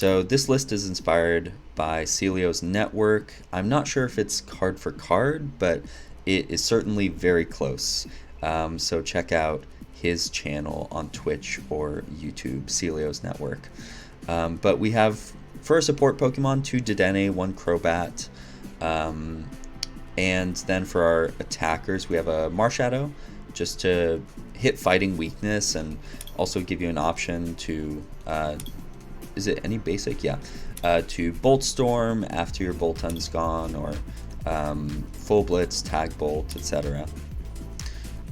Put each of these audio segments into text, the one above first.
So this list is inspired by Celio's network. I'm not sure if it's card for card, but it is certainly very close. So check out his channel on Twitch or YouTube, Celio's network. But we have, for a support Pokemon, 2 Dedenne, 1 Crobat. And then for our attackers, we have a Marshadow, just to hit fighting weakness and also give you an option to, is it any basic? Yeah. To Bolt Storm after your Boltun's gone, or Full Blitz, Tag Bolt, etc.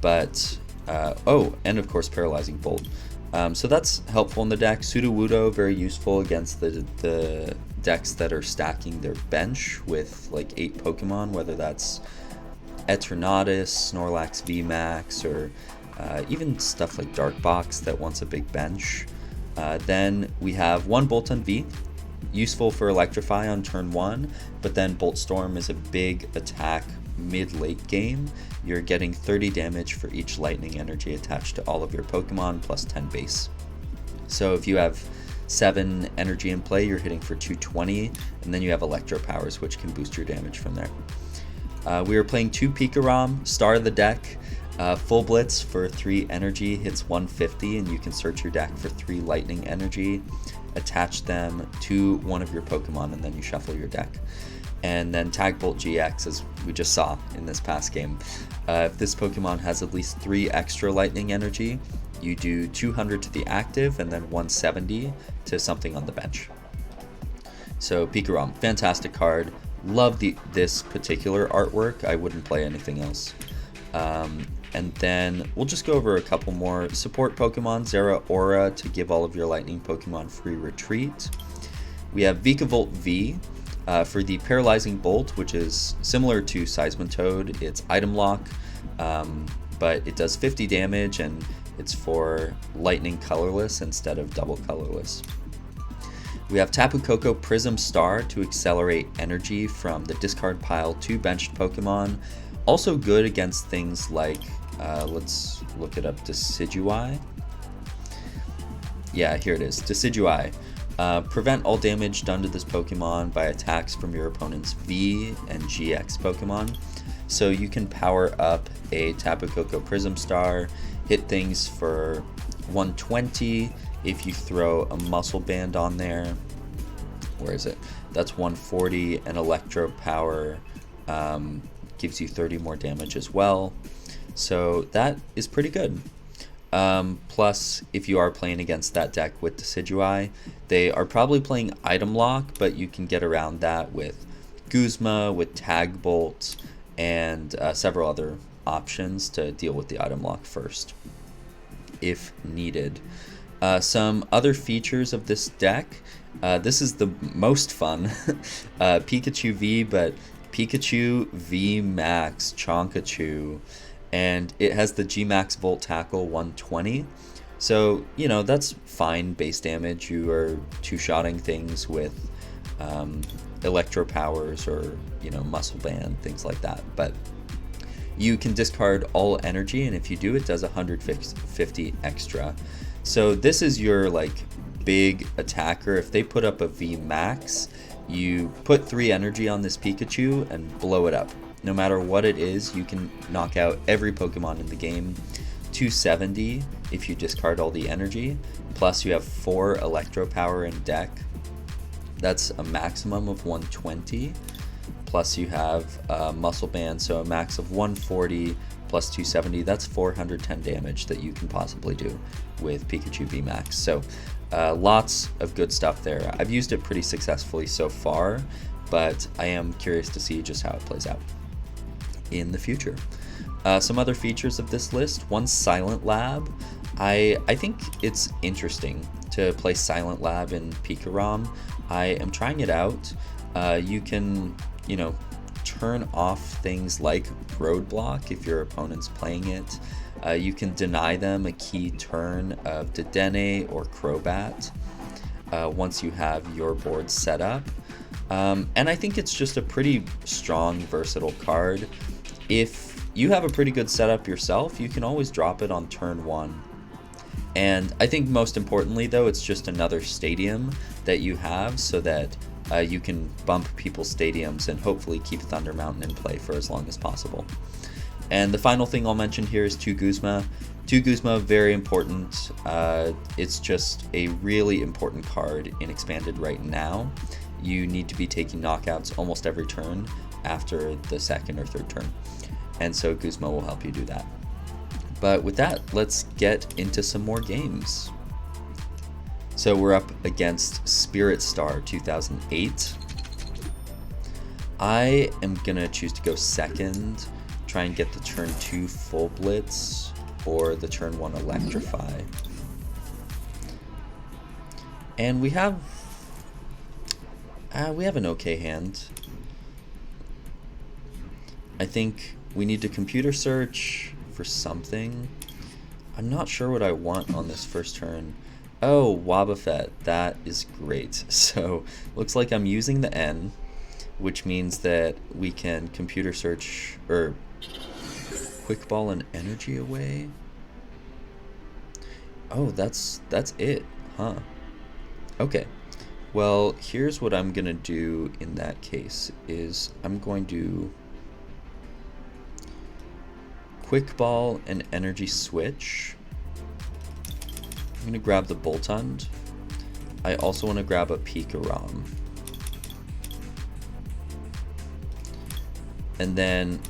But, oh, and of course Paralyzing Bolt. So that's helpful in the deck. Sudowoodo, very useful against the decks that are stacking their bench with like 8 Pokemon, whether that's Eternatus, Snorlax VMAX, or even stuff like Darkbox that wants a big bench. Then we have 1 Boltund V, useful for Electrify on turn 1, but then Bolt Storm is a big attack mid-late game. You're getting 30 damage for each lightning energy attached to all of your Pokemon, plus 10 base. So if you have 7 energy in play, you're hitting for 220, and then you have Electro Powers, which can boost your damage from there. We are playing 2 PikaRom, star of the deck. Full Blitz for 3 energy hits 150, and you can search your deck for 3 lightning energy, attach them to one of your Pokemon, and then you shuffle your deck. And then Tag Bolt GX, as we just saw in this past game. If this Pokemon has at least 3 extra lightning energy, you do 200 to the active and then 170 to something on the bench. So PikaRom, fantastic card. Love this particular artwork. I wouldn't play anything else. And then we'll just go over a couple more support Pokemon. Zeraora to give all of your lightning Pokemon free retreat. We have Vikavolt V for the Paralyzing Bolt, which is similar to Seismitoad. It's item lock, but it does 50 damage, and it's for lightning colorless instead of double colorless. We have Tapu Koko Prism Star to accelerate energy from the discard pile to benched Pokemon. Also good against things like, let's look it up, Decidueye. Yeah, here it is, Decidueye. Prevent all damage done to this Pokemon by attacks from your opponent's V and GX Pokemon. So you can power up a Tapu Koko Prism Star, hit things for 120. If you throw a Muscle Band on there, where is it? That's 140, and Electro Power gives you 30 more damage as well. So that is pretty good. Plus, if you are playing against that deck with Decidueye, they are probably playing Item Lock, but you can get around that with Guzma, with Tag Bolt, and several other options to deal with the Item Lock first, if needed. Some other features of this deck. This is the most fun. Pikachu V, but Pikachu V Max Chonkachu, and it has the G-Max Volt Tackle 120. So, you know, that's fine base damage. You are two-shotting things with Electro Powers or, you know, Muscle Band, things like that. But you can discard all energy, and if you do, it does 150 extra. So this is your, like, big attacker. If they put up a V Max, you put 3 energy on this Pikachu and blow it up. No matter what it is, you can knock out every Pokemon in the game. 270 if you discard all the energy, plus you have 4 Electro Power in deck. That's a maximum of 120, plus you have Muscle Band, so a max of 140 plus 270. That's 410 damage that you can possibly do with Pikachu VMAX. So lots of good stuff there. I've used it pretty successfully so far, but I am curious to see just how it plays out in the future. Some other features of this list. 1 Silent Lab. I think it's interesting to play Silent Lab in PikaRom. I am trying it out. You can, you know, turn off things like Roadblock if your opponent's playing it. You can deny them a key turn of Dedenne or Crobat once you have your board set up. And I think it's just a pretty strong, versatile card. If you have a pretty good setup yourself, you can always drop it on turn 1 And I think most importantly though, it's just another stadium that you have so that you can bump people's stadiums and hopefully keep Thunder Mountain in play for as long as possible. And the final thing I'll mention here is 2 Guzma. 2 Guzma, very important. It's just a really important card in Expanded right now. You need to be taking knockouts almost every turn after the second or third turn. And so Guzma will help you do that. But with that, let's get into some more games. So we're up against Spirit Star 2008. I am gonna choose to go second, try and get the turn 2 full blitz or the turn 1 electrify. And we have an okay hand. I think we need to computer search for something. I'm not sure what I want on this first turn. Oh, Wobbuffet, that is great. So looks like I'm using the N, which means that we can computer search or quick ball an energy away. Oh, that's it, huh? Okay. Well, here's what I'm gonna do in that case is I'm going to quick ball an energy switch. I'm gonna grab the Boltund. I also want to grab a PikaRom. And then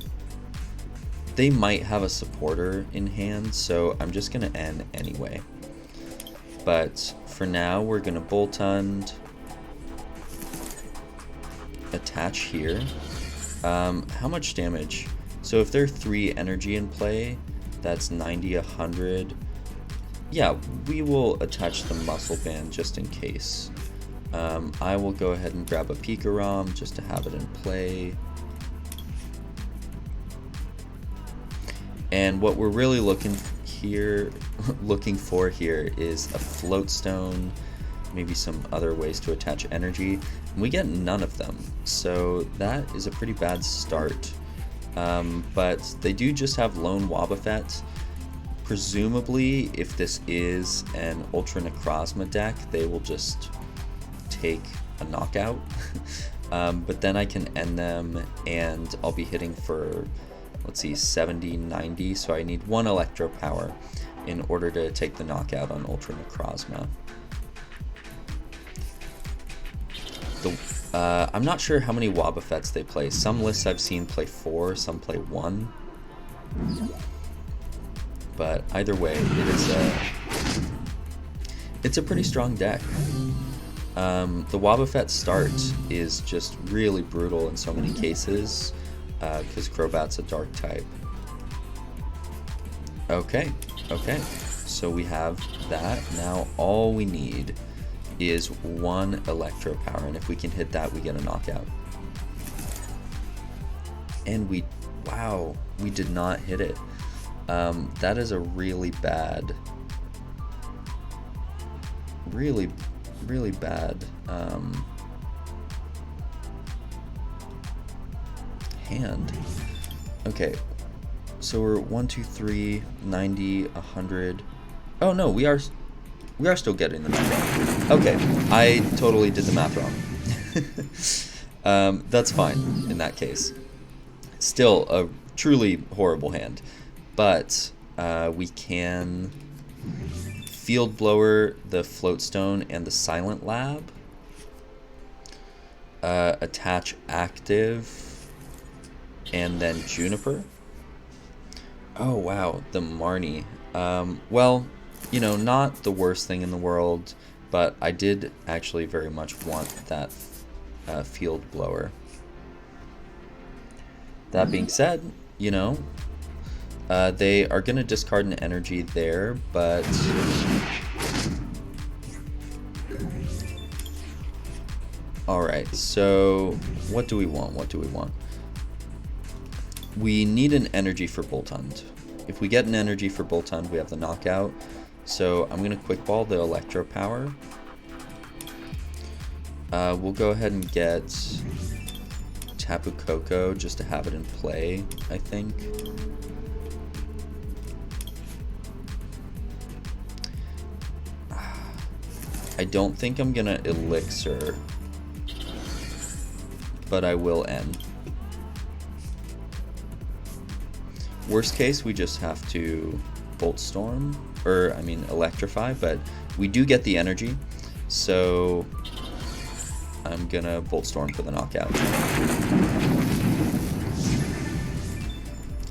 they might have a supporter in hand, so I'm just gonna N anyway. But for now, we're gonna Boltund, attach here. How much damage? So if there are 3 energy in play, that's 90, 100. Yeah, we will attach the muscle band just in case. I will go ahead and grab a PikaRom just to have it in play. And what we're really looking for here is a float stone, maybe some other ways to attach energy. And we get none of them, so that is a pretty bad start. But they do just have lone Wobbuffet. Presumably, if this is an Ultra Necrozma deck, they will just take a knockout. But then I can end them, and I'll be hitting for, let's see, 70, 90, so I need 1 Electro Power in order to take the knockout on Ultra Necrozma. I'm not sure how many Wobbuffets they play. Some lists I've seen play 4, some play 1. But either way, it's a pretty strong deck. The Wobbuffet start is just really brutal in so many cases, because Crobat's a dark type. Okay, so we have that. Now all we need is 1 Electro Power, and if we can hit that, we get a knockout. And wow, we did not hit it. That is a really bad, really bad hand. Okay, so we're 1, 2, 3, 90, 100. Oh no, we are still getting the math wrong. Okay, I totally did the math wrong. That's fine in that case. Still a truly horrible hand. But we can Field Blower the Floatstone and the Silent Lab. Attach Active and then Juniper. Oh wow, the Marnie. Well, you know, not the worst thing in the world, but I did actually very much want that Field Blower. That being said, you know, they are going to discard an energy there, but alright, so what do we want? We need an energy for Boltund. If we get an energy for Boltund, we have the knockout. So I'm going to quick ball the Electro Power. We'll go ahead and get Tapu Koko just to have it in play, I think. I don't think I'm gonna elixir, but I will end. Worst case, we just have to Bolt Storm, or I mean Electrify, but we do get the energy, so I'm gonna Bolt Storm for the knockout.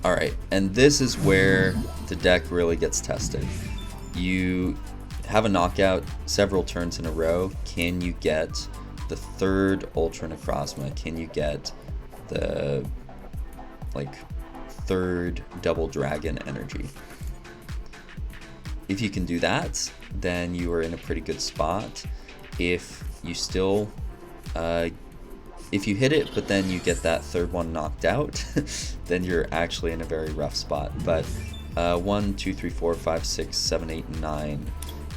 Alright, and this is where the deck really gets tested. You have a knockout several turns in a row. Can you get the third Ultra Necrozma? Can you get the third Double Dragon energy? If you can do that, then you are in a pretty good spot. If you still if you hit it, but then you get that third one knocked out, then you're actually in a very rough spot. But 1, 2, 3, 4, 5, 6, 7, 8, 9.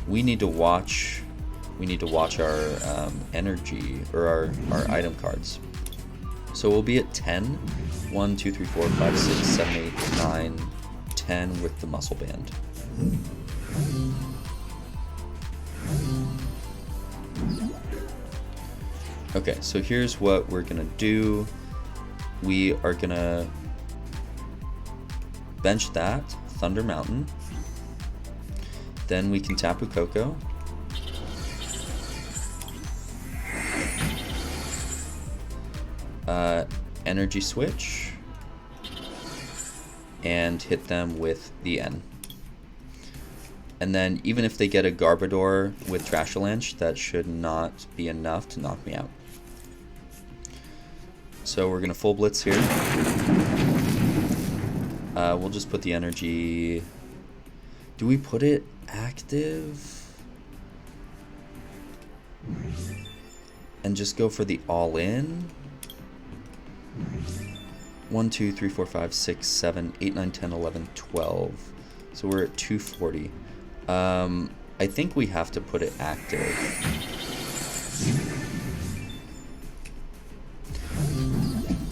We need to watch. We need to watch our energy, or our item cards. So we'll be at 10. 1, 2, 3, 4, 5, 6, 7, 8, 9, 10 with the muscle band. Okay, so here's what we're gonna do. We are gonna bench that Thunder Mountain. Then we can Tapu Koko. Energy switch. And hit them with the N. And then even if they get a Garbodor with Trashalanche, that should not be enough to knock me out. So we're gonna full blitz here. We'll just put the energy. Do we put it active? And just go for the all in? 1, 2, 3, 4, 5, 6, 7, 8, 9, 10, 11, 12. So we're at 240. I think we have to put it active.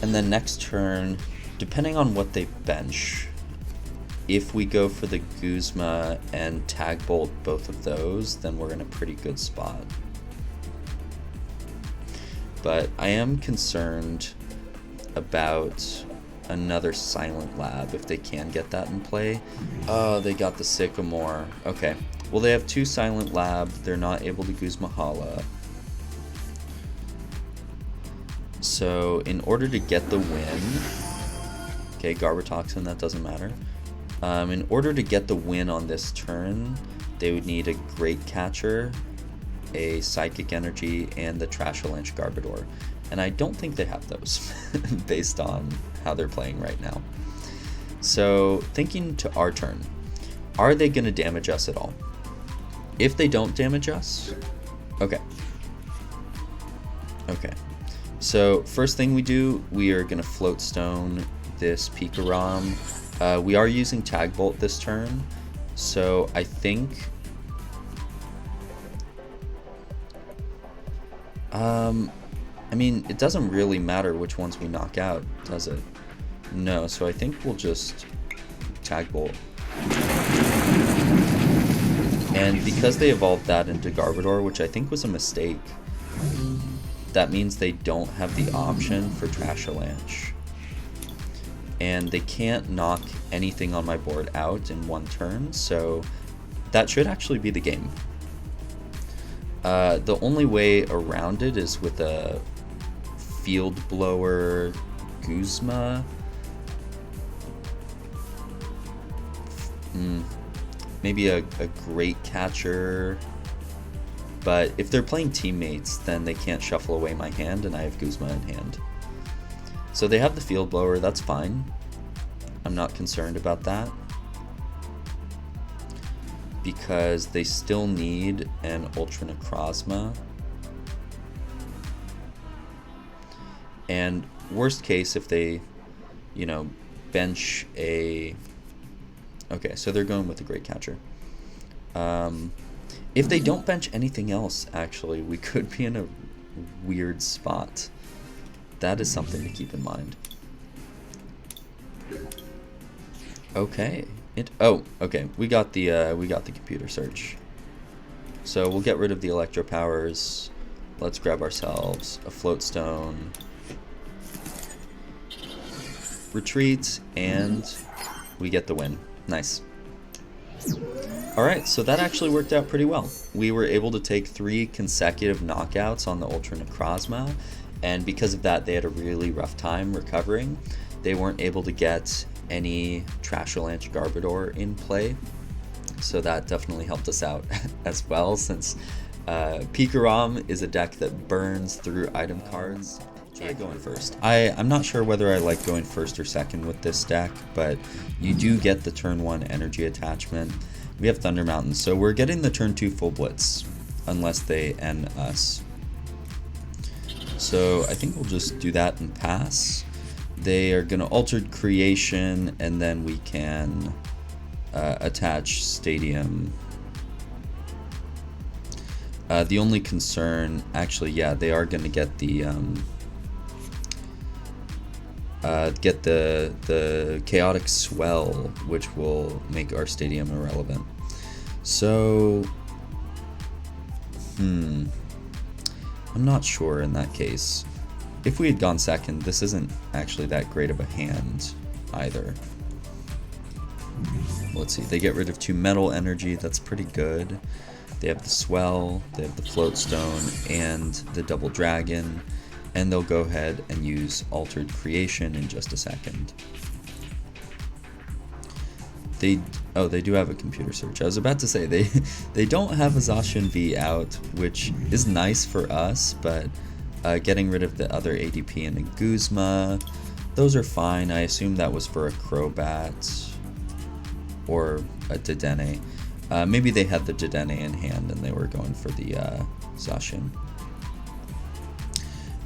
And then next turn, depending on what they bench, if we go for the Guzma and Tag Bolt both of those, then we're in a pretty good spot. But I am concerned about another Silent Lab, if they can get that in play. Oh, they got the Sycamore. Okay, well they have 2 Silent Lab, they're not able to Guzma Hala. So in order to get the win, okay, Garbotoxin, that doesn't matter. In order to get the win on this turn, they would need a Great Catcher, a Psychic Energy, and the Trashalanche Garbodor. And I don't think they have those, based on how they're playing right now. So thinking to our turn, are they going to damage us at all? If they don't damage us, okay. Okay. So first thing we do, we are going to Float Stone this PikaRom. We are using Tag Bolt this turn, so I think I mean, it doesn't really matter which ones we knock out, does it? No, so I think we'll just Tag Bolt. And because they evolved that into Garbodor, which I think was a mistake, that means they don't have the option for Trashalanche. And they can't knock anything on my board out in one turn, so that should actually be the game. The only way around it is with a Field Blower Guzma. Maybe a Great Catcher. But if they're playing teammates, then they can't shuffle away my hand, and I have Guzma in hand. So they have the Field Blower, that's fine. I'm not concerned about that, because they still need an Ultra Necrozma. And worst case, if they, you know, bench a... Okay, so they're going with the Great Catcher. If they don't bench anything else, actually, we could be in a weird spot. That is something to keep in mind. Okay. Okay. We got the computer search. So we'll get rid of the electro powers. Let's grab ourselves a float stone, retreat, and we get the win. Nice. Alright, so that actually worked out pretty well. We were able to take 3 consecutive knockouts on the Ultra Necrozma, and because of that they had a really rough time recovering. They weren't able to get any Trasholanche Garbodor in play, so that definitely helped us out as well, since PikaRom is a deck that burns through item cards. Try going first. I'm not sure whether I like going first or second with this deck, but you do get the turn 1 energy attachment. We have Thunder Mountain, so we're getting the turn 2 full blitz, unless they end us. So I think we'll just do that and pass. They are going to Altered Creation, and then we can attach Stadium. The only concern, actually, yeah, they are going to get the Chaotic Swell, which will make our Stadium irrelevant. So, I'm not sure in that case. If we had gone second, this isn't actually that great of a hand either. Let's see, they get rid of 2 metal energy, that's pretty good. They have the Swell, they have the Float Stone, and the Double Dragon, and they'll go ahead and use Altered Creation in just a second. They do have a computer search. I was about to say, they don't have a Zacian V out, which is nice for us, but getting rid of the other ADP and a Guzma, those are fine. I assume that was for a Crobat or a Dedenne. Maybe they had the Dedenne in hand and they were going for the Zacian.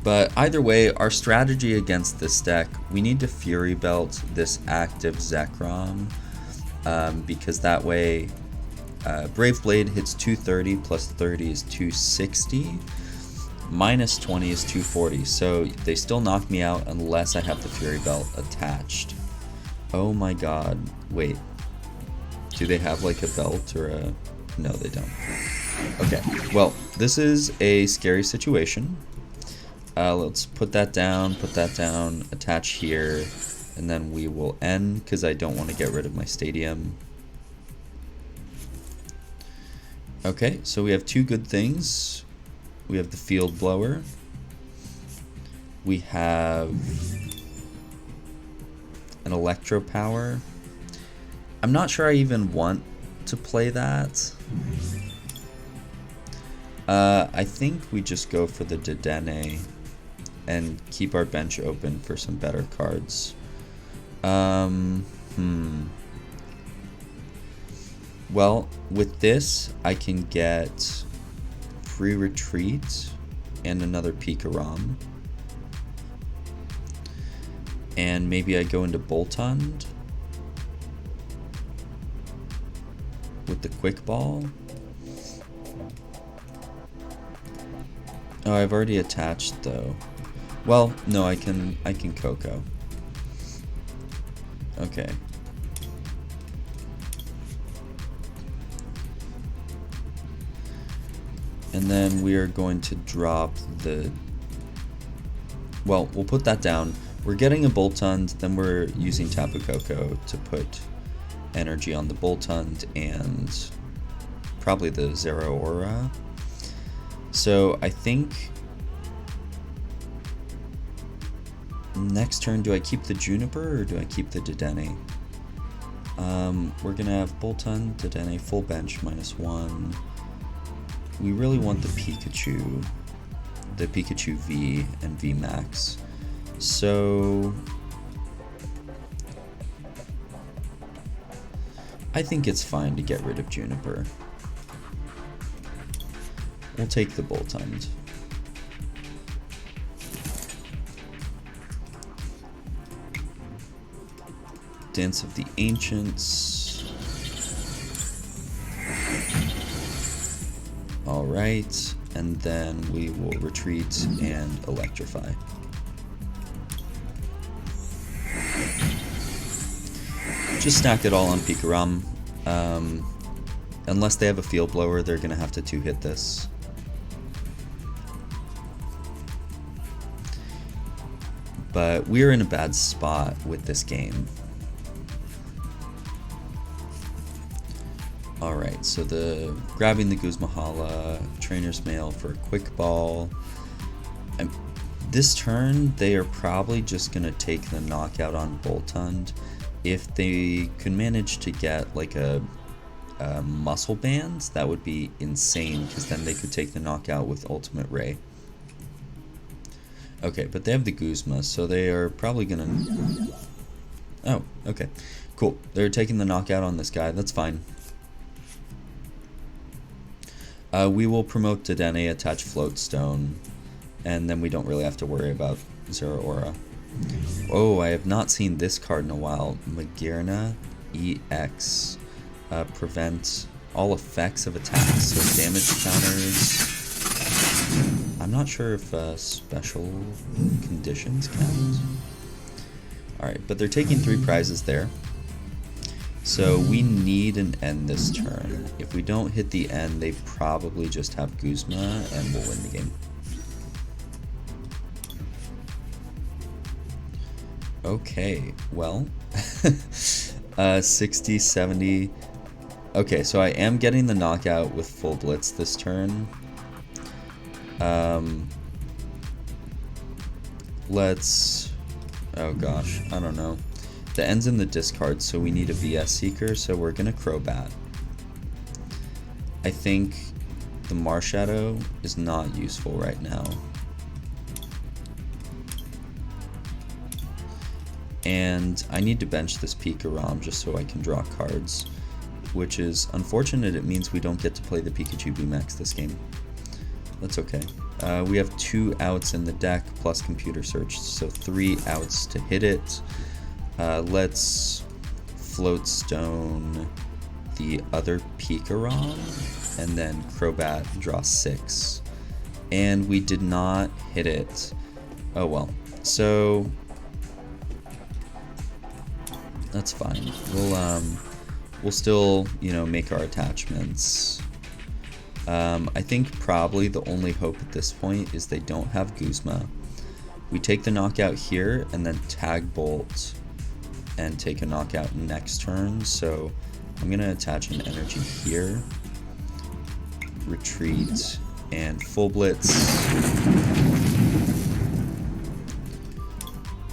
But either way, our strategy against this deck, we need to Fury Belt this active Zekrom, because that way Brave Blade hits 230 plus 30 is 260, minus 20 is 240, so they still knock me out unless I have the Fury Belt attached. Oh my god, wait. Do they have like a belt or a... No, they don't. Okay, well, this is a scary situation. Let's put that down, attach here, and then we will end, because I don't want to get rid of my Stadium. Okay, so we have 2 good things. We have the Field Blower. We have an Electro Power. I'm not sure I even want to play that. I think we just go for the Dedenne and keep our bench open for some better cards. Well, with this, I can get free retreat and another PikaRom. And maybe I go into Boltund with the Quick Ball. Oh, I've already attached though. Well, no, I can Coco. Okay. And then we are going to drop the... Well, we'll put that down. We're getting a Boltund, then we're using Tapu Koko to put energy on the Boltund and probably the Zeraora. So I think next turn, do I keep the Juniper or do I keep the Dedenne? We're gonna have Boltund, Dedenne, full bench, -1. We really want the Pikachu V and V Max. So I think it's fine to get rid of Juniper. We'll take the Boltund. Dance of the Ancients. Alright, and then we will retreat and electrify. Just stack it all on PikaRom. Unless they have a field blower, they're gonna have to 2-hit this. But we're in a bad spot with this game. Alright, so grabbing the Guzmahala, Trainer's Mail for a quick ball. This turn, they are probably just going to take the knockout on Boltund. If they could manage to get like a muscle band, that would be insane, because then they could take the knockout with Ultimate Ray. Okay, but they have the Guzma, so they are probably going to... Oh, okay. Cool. They're taking the knockout on this guy. That's fine. We will promote Dedenne, attach Floatstone, and then we don't really have to worry about Zeraora. Oh, I have not seen this card in a while. Magearna EX. Prevent all effects of attacks, so damage counters. I'm not sure if special conditions count. Alright, but they're taking 3 prizes there. So we need an end this turn. If we don't hit the end, they probably just have Guzma and we'll win the game. Okay, well, 60, 70. Okay, so I am getting the knockout with full blitz this turn. Let's, oh gosh, I don't know. The end's in the discard, so we need a VS Seeker, so we're gonna Crobat. I think the Marshadow is not useful right now. And I need to bench this PikaRom just so I can draw cards, which is unfortunate. It means we don't get to play the Pikachu VMAX this game. That's okay. We have 2 outs in the deck plus computer search, so 3 outs to hit it. Let's Floatstone the other PikaRom and then Crobat, draw 6. And we did not hit it. Oh well. So that's fine. We'll still, you know, make our attachments. I think probably the only hope at this point is they don't have Guzma. We take the knockout here and then tag Bolt and take a knockout next turn. So I'm gonna attach an energy here, retreat, and full blitz.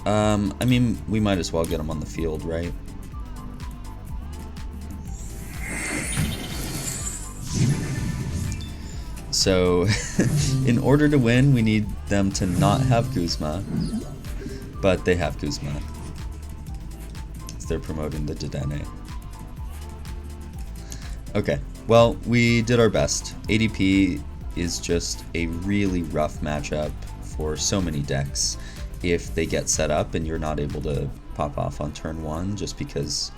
I mean, we might as well get him on the field, right? So, in order to win, we need them to not have Guzma, but they have Guzma. So they're promoting the Dedenne. Okay, well, we did our best. ADP is just a really rough matchup for so many decks if they get set up and you're not able to pop off on turn 1 just because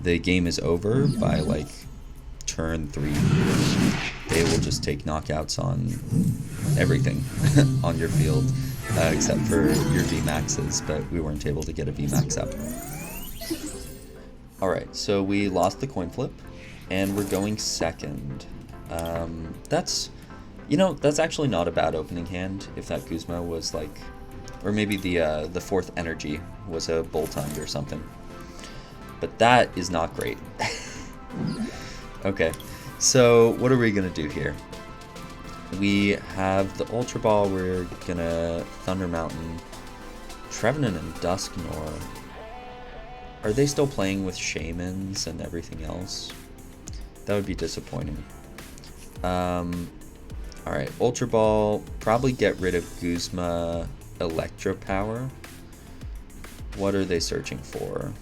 the game is over by like turn 3. They will just take knockouts on everything on your field, except for your VMAXs, but we weren't able to get a VMAX up. Alright, so we lost the coin flip, and we're going second. That's, you know, that's actually not a bad opening hand if that Guzma was like, or maybe the 4th energy was a Boltund or something. But that is not great. Okay. So what are we going to do here? We have the Ultra Ball, we're going to Thunder Mountain, Trevenant and Dusknoir. Are they still playing with Shamans and everything else? That would be disappointing. Alright, Ultra Ball, probably get rid of Guzma, Electro Power. What are they searching for?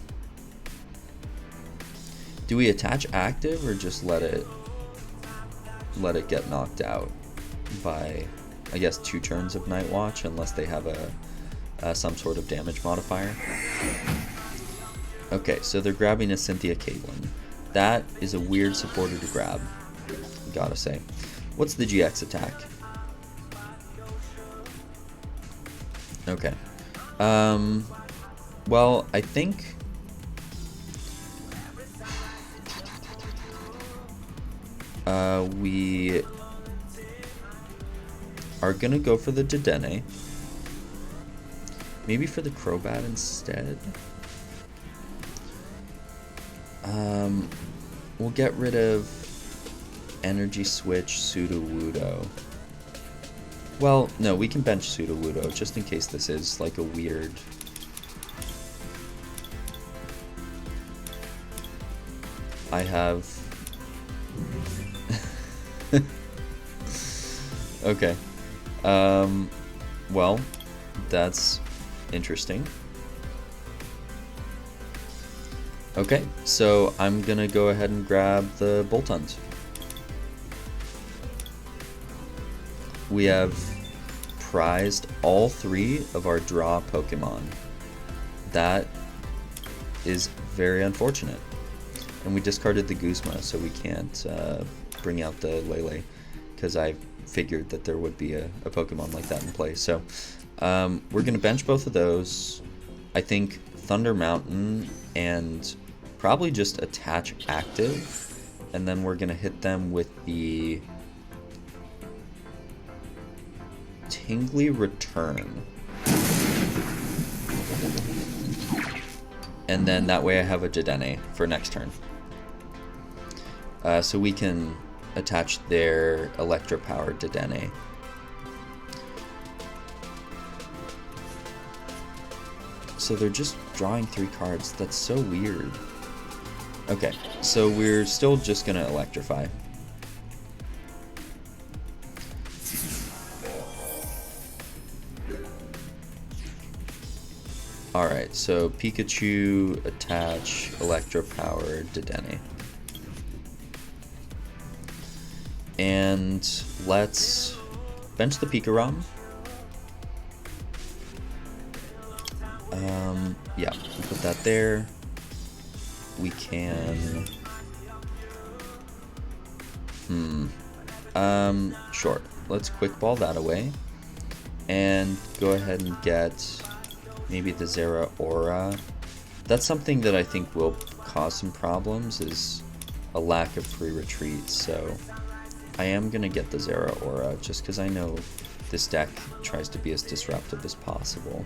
Do we attach active or just let it get knocked out by, I guess, 2 turns of Night Watch, unless they have some sort of damage modifier? Okay, so they're grabbing a Cynthia Caitlyn. That is a weird supporter to grab, gotta say. What's the GX attack? Okay. Well, I think we are gonna go for the Dedenne. Maybe for the Crobat instead. We'll get rid of Energy Switch Sudowoodo. Well, no, we can bench Sudowoodo just in case this is like a weird... I have... Okay. Well, that's interesting. Okay, so I'm gonna go ahead and grab the Boltund. We have prized all 3 of our draw Pokemon. That is very unfortunate. And we discarded the Guzma, so we can't bring out the Lele, because I figured that there would be a Pokemon like that in play. So we're going to bench both of those. I think Thunder Mountain and probably just attach active, and then we're going to hit them with the Tingly Return. And then that way I have a Dedenne for next turn. So we can attach their Electro-powered Dedenne. So they're just drawing 3 cards. That's so weird. Okay, so we're still just gonna Electrify. Alright, so Pikachu, attach, Electro-powered Dedenne. And let's bench the PikaRom. Yeah, we'll put that there. We can... Sure. Let's Quick Ball that away. And go ahead and get maybe the Zeraora. That's something that I think will cause some problems, is a lack of free retreat, so I am going to get the Zeraora just because I know this deck tries to be as disruptive as possible.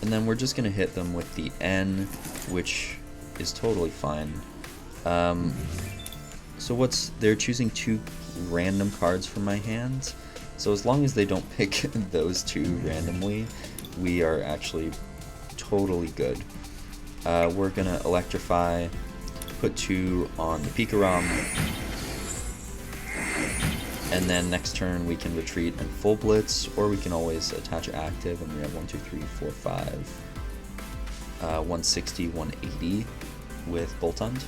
And then we're just going to hit them with the N, which is totally fine. So they're choosing 2 random cards from my hand. So as long as they don't pick those 2 randomly, we are actually totally good. We're going to Electrify, put 2 on the PikaRom, and then next turn we can retreat and full blitz, or we can always attach active, and we have 1, 2, 3, 4, 5, 160, 180 with Boltund.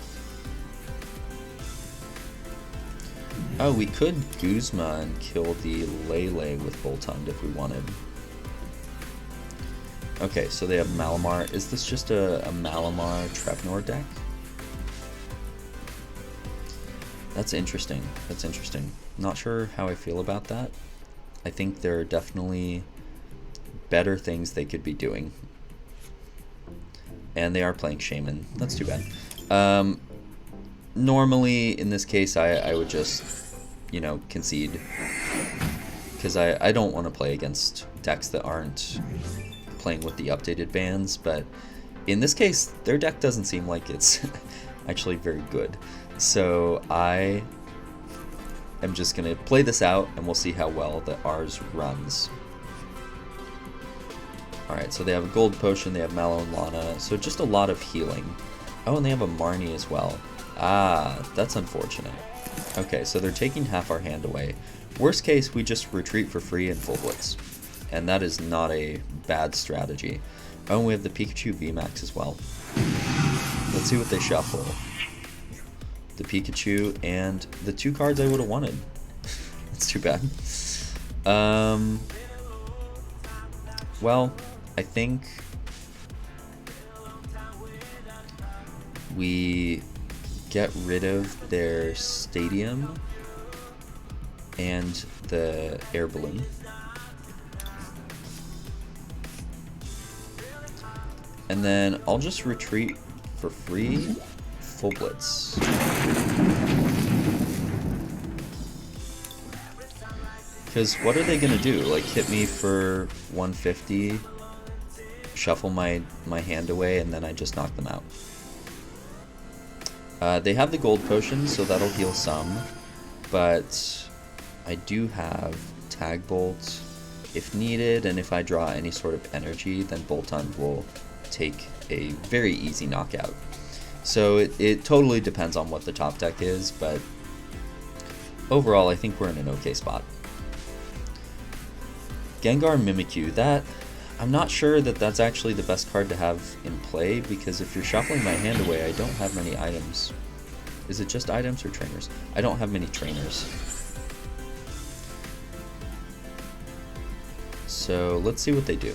Oh, we could Guzma and kill the Lele with Boltund if we wanted. Okay, so they have Malamar. Is this just a Malamar Trepnor deck? That's interesting. That's interesting. Not sure how I feel about that. I think there are definitely better things they could be doing. And they are playing Shaman. That's too bad. Normally, in this case, I would just, you know, concede. Because I don't want to play against decks that aren't playing with the updated bans. But in this case, their deck doesn't seem like it's actually very good. So I am just going to play this out, and we'll see how well the ours runs. Alright, so they have a Gold Potion, they have Mallow and Lana, so just a lot of healing. Oh, and they have a Marnie as well. Ah, that's unfortunate. Okay, so they're taking half our hand away. Worst case, we just retreat for free and full blitz. And that is not a bad strategy. Oh, and we have the Pikachu VMAX as well. Let's see what they shuffle. The Pikachu and the 2 cards I would have wanted. That's too bad. Well, I think we get rid of their Stadium and the Air Balloon. And then I'll just retreat for free. Full blitz. Because what are they going to do? Like, hit me for 150, shuffle my hand away, and then I just knock them out. They have the gold potion, so that'll heal some. But I do have Tag Bolt if needed, and if I draw any sort of energy, then Boltund will take a very easy knockout. So it totally depends on what the top deck is, but overall I think we're in an okay spot. Gengar Mimikyu, that I'm not sure that that's actually the best card to have in play, because if you're shuffling my hand away, I don't have many items. Is it just items or trainers? I don't have many trainers. So let's see what they do.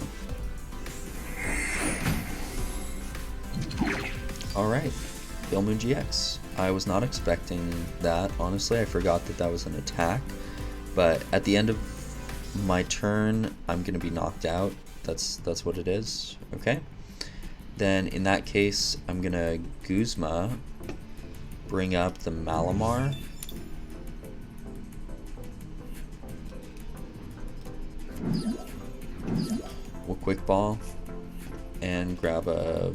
Alright, Moon GX. I was not expecting that, honestly. I forgot that that was an attack. But at the end of my turn, I'm going to be knocked out. That's what it is. Okay. Then in that case, I'm going to Guzma, bring up the Malamar. We'll Quick Ball and grab a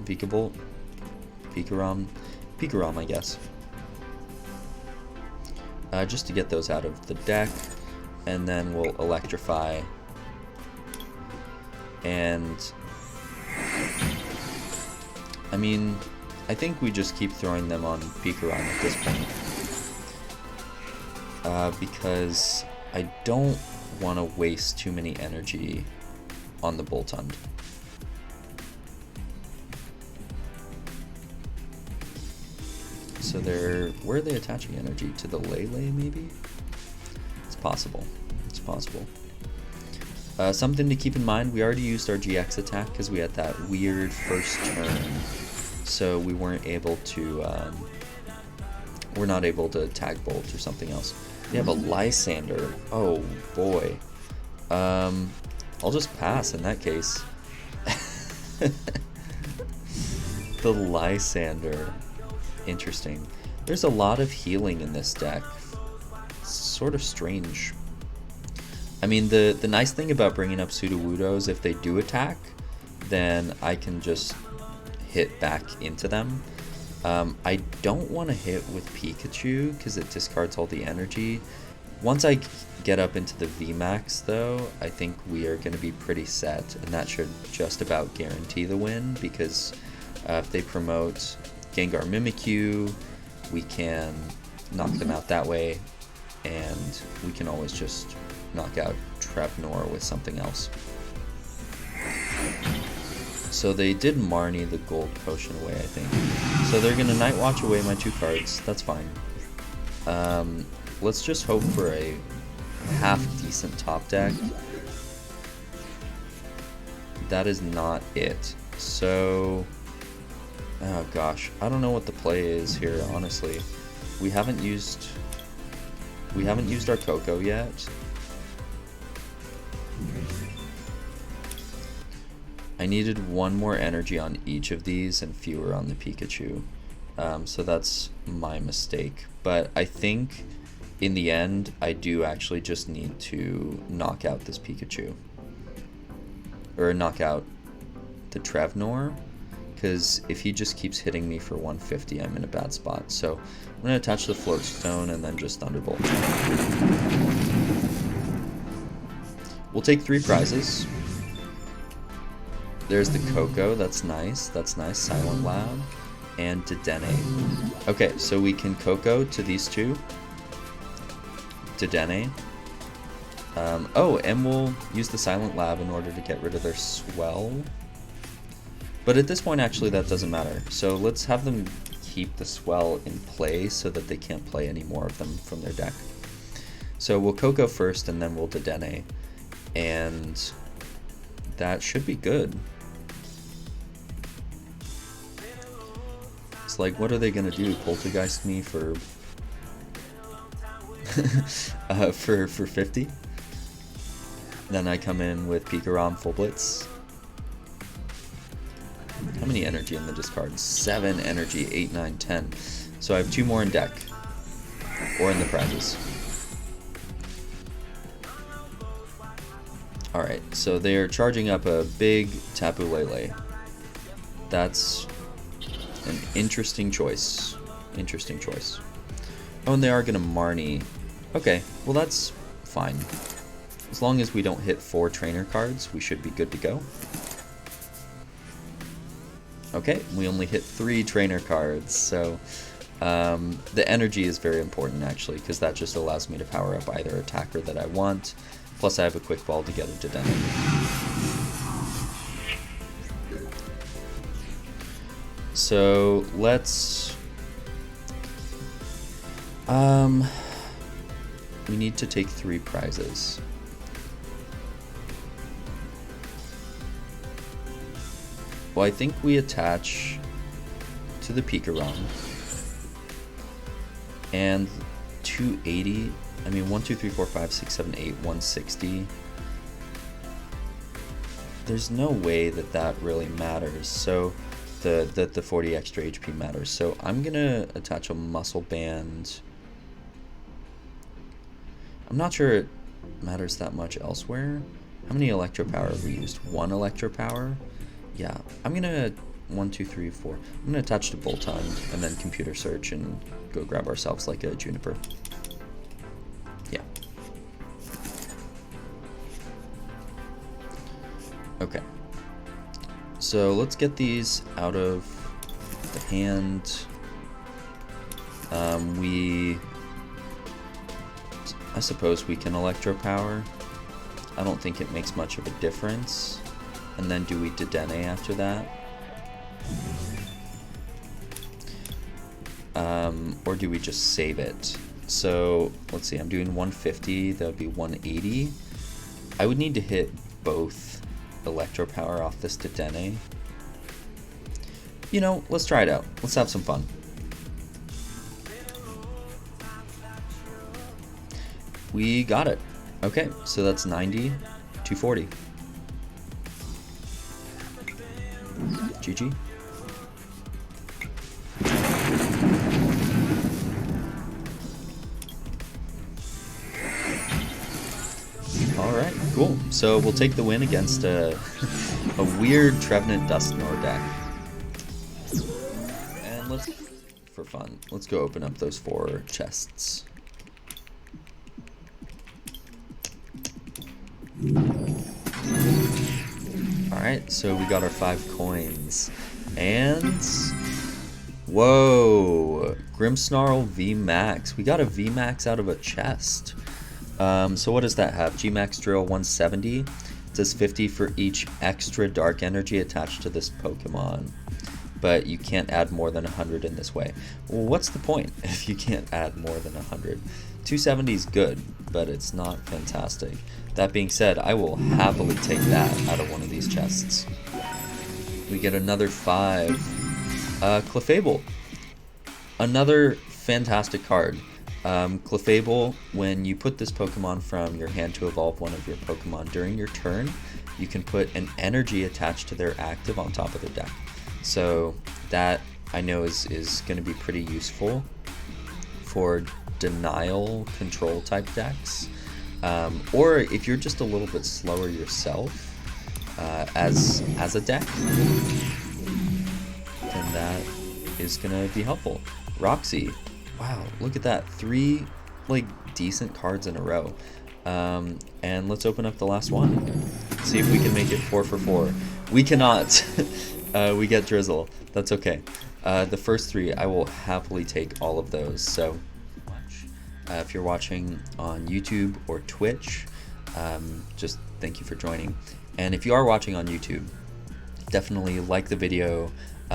PikaRom, I guess. Just to get those out of the deck, and then we'll Electrify. And I mean, I think we just keep throwing them on PikaRom at this point, because I don't want to waste too many energy on the Boltund. So where are they attaching energy? To the Lele, maybe? It's possible. It's possible. Something to keep in mind, we already used our GX attack because we had that weird first turn. So we weren't able to, we're not able to Tag Bolt or something else. We have a Lysander. Oh boy. I'll just pass in that case. The Lysander. Interesting. There's a lot of healing in this deck. It's sort of strange. I mean, the nice thing about bringing up Sudowoodos, if they do attack, then I can just hit back into them. I don't want to hit with Pikachu because it discards all the energy. Once I get up into the VMAX though, I think we are going to be pretty set, and that should just about guarantee the win, because if they promote Gengar Mimikyu, we can knock them out that way, and we can always just knock out Trapnor with something else. So they did Marnie the gold potion away, I think. So they're going to Night Watch away my 2 cards. That's fine. Let's just hope for a half-decent top deck. That is not it. So, oh gosh, I don't know what the play is here, honestly. We haven't used our Coco yet. I needed 1 more energy on each of these and fewer on the Pikachu. So that's my mistake. But I think in the end, I do actually just need to knock out this Pikachu. Or knock out the Trevnor. Because if he just keeps hitting me for 150, I'm in a bad spot. So I'm going to attach the Float Stone and then just Thunderbolt. We'll take 3 prizes. There's the Coco, that's nice, Silent Lab, and Dedenne. Okay, so we can Coco to these 2. Dedenne. Oh, and we'll use the Silent Lab in order to get rid of their Swell. But at this point, actually, that doesn't matter. So let's have them keep the Swell in play so that they can't play any more of them from their deck. So we'll Coco first, and then we'll Dedenne. And that should be good. It's like, what are they gonna do? Poltergeist me for for 50? Then I come in with PikaRom full blitz. How many energy in the discard? 7 energy, 8, 9, 10. So I have 2 more in deck. Or in the prizes. Alright, so they're charging up a big Tapu Lele. That's an interesting choice. Interesting choice. Oh, and they are going to Marnie. Okay, well that's fine. As long as we don't hit 4 trainer cards, we should be good to go. Okay, we only hit 3 trainer cards, so the energy is very important actually, because that just allows me to power up either attacker that I want, plus I have a quick ball to get it to Dedenne. So let's we need to take 3 prizes. Well, I think we attach to the PikaRom and 280. I mean 1, 2, 3, 4, 5, 6, 7, 8, 160. There's no way that that really matters. So the 40 extra HP matters. So I'm gonna attach a muscle band. I'm not sure it matters that much elsewhere. How many electro power have we used? 1 electro power. Yeah, I'm gonna 1, 2, 3, 4. I'm gonna attach to Boltund and then computer search and go grab ourselves like a Juniper. Yeah. Okay. So let's get these out of the hand. I suppose we can electro power. I don't think it makes much of a difference. And then do we Dedenne after that? Or do we just save it? So let's see, I'm doing 150, that would be 180. I would need to hit both electro power off this Dedenne. You know, let's try it out. Let's have some fun. We got it. Okay, so that's 90, 240. GG. Alright, cool. So we'll take the win against a weird Trevenant Dusknoir deck. And let's, for fun, let's go open up those 4 chests. Alright, so we got our 5 coins. And whoa! Grimmsnarl VMAX. We got a VMAX out of a chest. So what does that have? Gmax Drill 170. It says 50 for each extra dark energy attached to this Pokemon. But you can't add more than 100 in this way. Well, what's the point if you can't add more than 100? 270 is good, but it's not fantastic. That being said, I will happily take that out of one of these chests. We get another 5. Clefable. Another fantastic card. Clefable, when you put this Pokemon from your hand to evolve one of your Pokemon during your turn, you can put an energy attached to their active on top of their deck. So that I know is going to be pretty useful for denial control type decks. Or if you're just a little bit slower yourself as a deck, then that is going to be helpful. Roxy. Wow, look at that. 3 like decent cards in a row. And let's open up the last one. See if we can make it 4 for 4. We cannot. We get Drizzle. That's okay. The first 3, I will happily take all of those. So if you're watching on YouTube or Twitch, just thank you for joining. And if you are watching on YouTube, definitely like the video,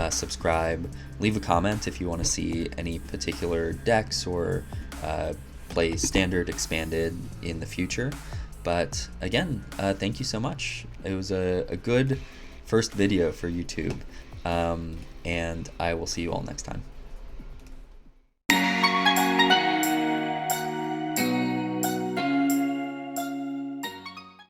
subscribe, leave a comment if you want to see any particular decks or play standard expanded in the future. But again, thank you so much. It was a good first video for YouTube, and I will see you all next time.